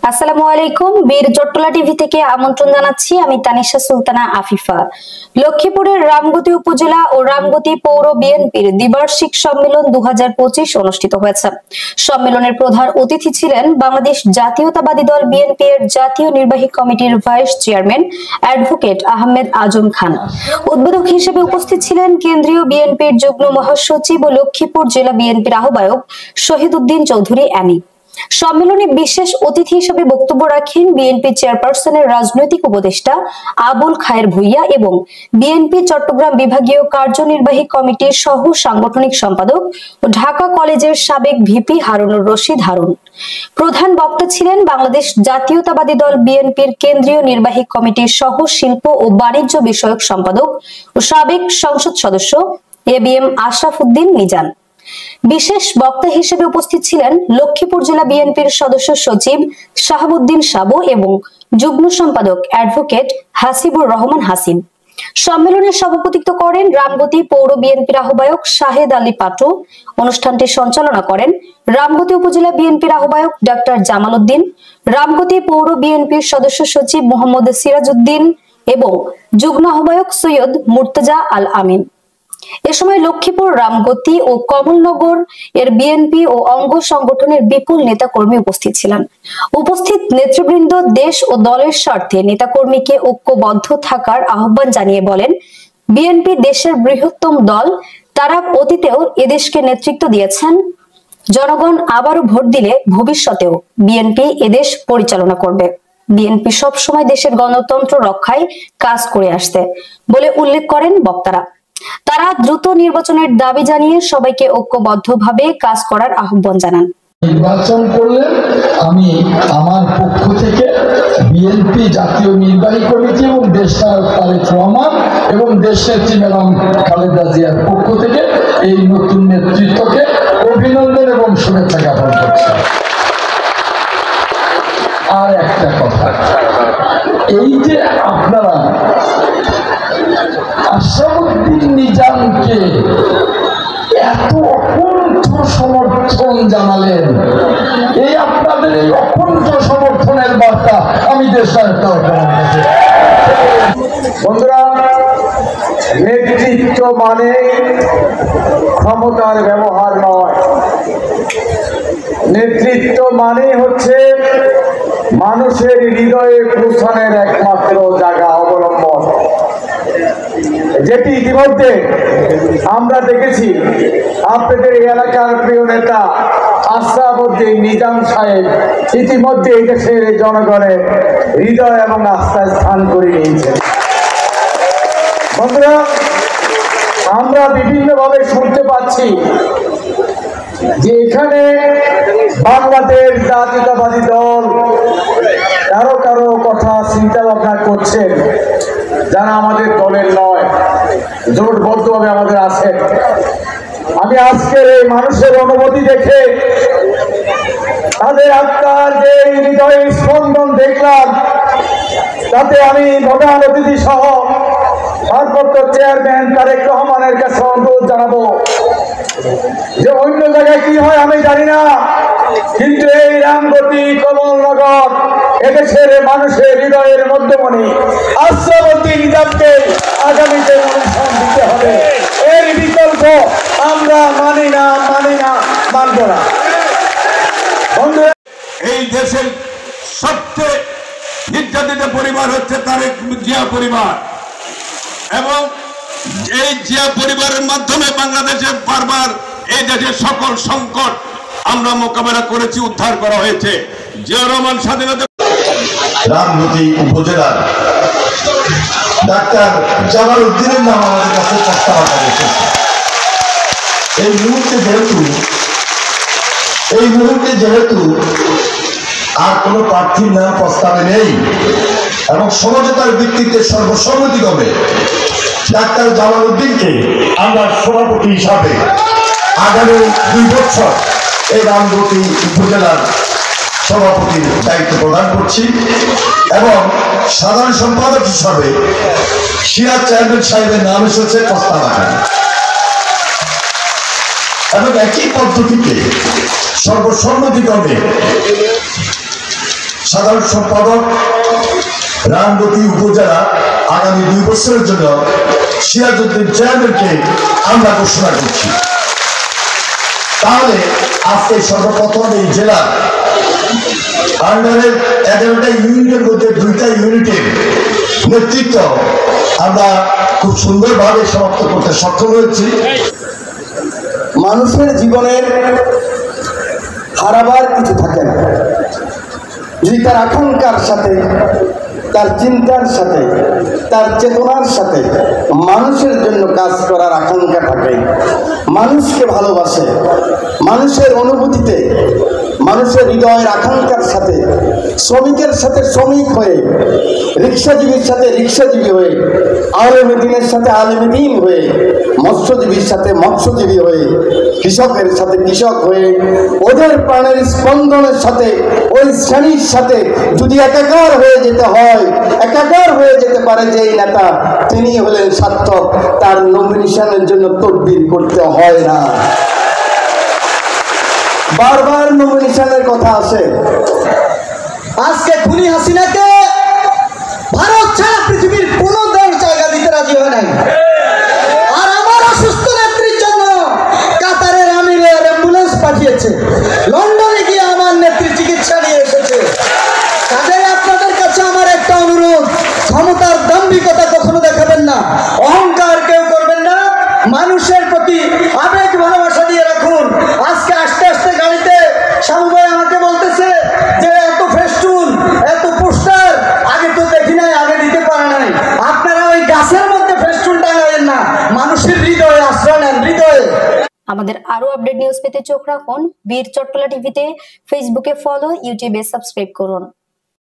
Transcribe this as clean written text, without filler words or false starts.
আসসালামু আলাইকুম। বীর চট্টলা টিভি থেকে আমন্ত্রণ জানাচ্ছি আমি তানিশা সুলতানা আফিফা। লক্ষ্মীপুরের রামগতি উপজেলা ও রামগতি পৌর বিএনপির দ্বিবার্ষিক সম্মেলন 2025 অনুষ্ঠিত হয়েছে। সম্মেলনের প্রধান অতিথি ছিলেন বাংলাদেশ জাতীয়তাবাদী দল বিএনপি এর জাতীয় নির্বাহী কমিটির vice chairman advocate Ahmed Azam Khan. উদ্বোধক হিসেবে উপস্থিত ছিলেন কেন্দ্রীয় বিএনপির যুগ্ম মহাসচিব ও লক্ষ্মীপুর জেলা বিএনপির আহ্বায়ক শহীদ উদ্দিন চৌধুরী অ্যানি। সম্মেলনে বিশেষ অতিথি হিসেবে বক্তব্য রাখেন বিএনপি চেয়ারপারসনের রাজনৈতিক উপদেষ্টা আবুল খায়ের ভূঁইয়া এবং বিএনপি চট্টগ্রাম বিভাগীয় কার্যনির্বাহী কমিটির সহ সাংগঠনিক সম্পাদক ও ঢাকা কলেজের সাবেক ভিপি হারুনুর রশিদ হারুন। প্রধান বক্তা ছিলেন বাংলাদেশ জাতীয়তাবাদী দল বিএনপির কেন্দ্রীয় নির্বাহী কমিটির সহ শিল্প ও বাণিজ্য বিষয়ক সম্পাদক ও সাবেক সংসদ সদস্য এবিএম আশরাফ উদ্দিন মিজান। বিশেষ বক্তা হিসেবে উপস্থিত ছিলেন লক্ষ্মীপুর জেলা বিএনপির সদস্য সচিব শাহাবুদ্দিন সাবু এবং যুগ্ম সম্পাদক অ্যাডভোকেট হাসিবুর রহমান হাসিব। সম্মেলনে সভাপতিত্ব করেন রামগতি পৌর বিএনপির আহ্বায়ক শাহেদ আলী পাটু। অনুষ্ঠানটি সঞ্চালনা করেন রামগতি উপজেলা বিএনপির আহ্বায়ক ডাক্তার জামাল উদ্দিন, রামগতি পৌর বিএনপির সদস্য সচিব মোহাম্মদ সিরাজউদ্দিন এবং যুগ্ম আহ্বায়ক সৈয়দ মুর্তজা আল আমিন। এ সময় লক্ষ্মীপুর, রামগতি ও কমলনগর এর বিএনপি ও অঙ্গ সংগঠনের বিপুল নেতাকর্মী উপস্থিত ছিলেন। উপস্থিত নেতৃবৃন্দ দেশ ও দলের স্বার্থে নেতাকর্মীকে ঐক্যবদ্ধ থাকার আহ্বান জানিয়ে বলেন, বিএনপি দেশের বৃহত্তম দল, তারা অতীতেও এদেশকে নেতৃত্ব দিয়েছেন। জনগণ আবারও ভোট দিলে ভবিষ্যতেও বিএনপি এদেশ পরিচালনা করবে। বিএনপি সবসময় দেশের গণতন্ত্র রক্ষায় কাজ করে আসছে বলে উল্লেখ করেন বক্তারা। তারা দ্রুত নির্বাচনের দাবি জানিয়ে সবাইকে ঐক্যবদ্ধভাবে কাজ করার আহ্বান জানান। নির্বাচন করলে আমি আমার পক্ষ থেকে বিএনপি জাতীয় নির্বাহী কমিটি এবং দেশনায়ক তারেক রহমান এবং দেশনেত্রী ম্যাডাম খালেদা জিয়ার পক্ষ থেকে এই নতুন নেতৃত্বকে অভিনন্দন এবং শুভেচ্ছা জ্ঞাপন করছি। আর একটা কথা, এই যে আপনারা আশরাফুদ্দিন নিজামকে এত অকুণ্ঠ সমর্থন জানালেন, এই আপনাদের এই অকুণ্ঠ সমর্থনের বার্তা আমি দেশের বন্ধুরা, নেতৃত্ব মানে ক্ষমতার ব্যবহার নয়। নেতৃত্ব মানে হচ্ছে মানুষের হৃদয়ে পৌঁছানোর একমাত্র জায়গা অবলম্বন, যেটি ইতিমধ্যে আমরা দেখেছি আপনাদের এলাকার প্রিয় নেতা আশরাফ উদ্দিন নিজাম সাহেব ইতিমধ্যে এই দেশের জনগণের হৃদয় এবং আস্থায় স্থান করে নিয়েছে। বন্ধুরা, আমরা বিভিন্নভাবে শুনতে পাচ্ছি যে এখানে বাংলাদেশ জাতীয়তাবাদী দল কারো কারো কথা চিন্তা ভাবনা করছেন যারা আমাদের দলের নয়, জোটবদ্ধভাবে আমাদের আছেন। আমি আজকের এই মানুষের অনুভূতি দেখে, তাদের আত্মার যে হৃদয় স্পন্দন দেখলাম, তাতে আমি প্রধান অতিথি সহ ভারপ্রাপ্ত চেয়ারম্যান তারেক রহমানের কাছে অনুরোধ জানাবো যে অন্য জায়গায় কি হয় আমি জানি না, কিন্তু এই রামগতি কমলনগর এদেশের মানুষের হৃদয়ের মধ্যমণি আশরাফুদ্দিন নিজামকে আগামীতে অনুসরণ দিতে হবে। এর বিকল্প আমরা মানি না, মানব না। বন্ধুরা, এই দেশের সবচেয়ে নির্যাতিত পরিবার হচ্ছে তারেক জিয়া পরিবার, এবং এই জিয়া পরিবারের মাধ্যমে বাংলাদেশের বারবার এই দেশের সকল সংকট আমরা মোকাবেলা করেছি, উদ্ধার করা হয়েছে। জিয়া রহমান স্বাধীনতা রামগতি উপজেলার ডাক্তার জামাল উদ্দিনের নাম আমাদের কাছে প্রস্তাব এসেছে। এই মুহূর্তে যেহেতু আর কোনো প্রার্থীর নাম প্রস্তাবে নেই এবং সমঝোতার ভিত্তিতে সর্বসম্মতিক্রমে ডাক্তার জামাল উদ্দিনকে আমরা সভাপতি হিসাবে আগামী 2 বছর এই রামগতি উপজেলার সভাপতির দায়িত্ব প্রদান করছি এবং সাধারণ সম্পাদক হিসাবে সিরাজ চেয়ারম্যান সাহেবের নাম এসেছে প্রস্তাব আকারে, এবং একই পদ্ধতিতে সর্বসম্মতিক্রমে সাধারণ সম্পাদক, রামগতি উপজেলা আগামী 2 বছরের জন্য সিরাজউদ্দিন চেয়ারম্যানকে আমরা ঘোষণা করছি। তাহলে আজকে সর্বপ্রথম এই জেলার আন্ডারের 11টা ইউনিটের মধ্যে 2টা ইউনিটের নেতৃত্ব আমরা খুব সুন্দরভাবে সমাপ্ত করতে সক্ষম হয়েছি। মানুষের জীবনের হারাবার কিছু থাকে না, যদি তার আকাঙ্ক্ষার সাথে, তার চিন্তার সাথে, তার চেতনার সাথে মানুষের জন্য কাজ করার আকাঙ্ক্ষা থাকে, মানুষকে ভালোবাসে, মানুষের অনুভূতিতে, মানুষের হৃদয়ের আকাঙ্ক্ষার সাথে, শ্রমিকের সাথে শ্রমিক হয়ে, রিক্সাজীবীর সাথে রিক্সাজীবী হয়ে, আলেমে দ্বীনের সাথে আলেমে দ্বীন হয়ে, মৎস্যজীবীর সাথে মৎস্যজীবী হয়ে, কৃষকের সাথে কৃষক হয়ে, ওদের প্রাণের স্পন্দনের সাথে, ওই শ্রেণীর সাথে যদি একাকার হয়ে যেতে হয়, একাকার হয়ে যেতে পারে যে এই নেতা, তিনি হলেন সার্থক। তার নমিনেশনের জন্য তদবির করতে হয় না। বারবার নমিনেশনের কথা আসে। আজকে খুনি হাসিনাকে ভারত ছাড়া পৃথিবীর কোনো দেশ জায়গা দিতে রাজি হয় নাই। আর আমার অসুস্থ নেত্রীর জন্য কাতারের আমির অ্যাম্বুলেন্স পাঠিয়েছে, লন্ডনে গিয়ে আমার নেত্রী চিকিৎসা নিয়ে এসেছে। কাজে আপনাদের কাছে আমার একটা অনুরোধ, ক্ষমতার দাম্ভিকতা কখনো দেখাবেন না, অহংকার কেউ করবেন না, মানুষের প্রতি আবেগ ভালোবাসা দিয়ে রাখুন। আজকে আস্তে আস্তে গাড়িতে শামু ভাই আমাকে বলতেছে যে এত ফেস্টুন, এত পোস্টার আগে তো দেখি নাই, আগে দিতে পারে নাই। আপনারা ওই গাছের মধ্যে ফেস্টুন টাঙাবেন না, মানুষের হৃদয়ে আশ্রয় নেন, হৃদয়ে। আমাদের আরো আপডেট নিউজ পেতে চোখ রাখুন বীর চট্টলা টিভিতে। ফেসবুকে ফলো, ইউটিউবে সাবস্ক্রাইব করুন।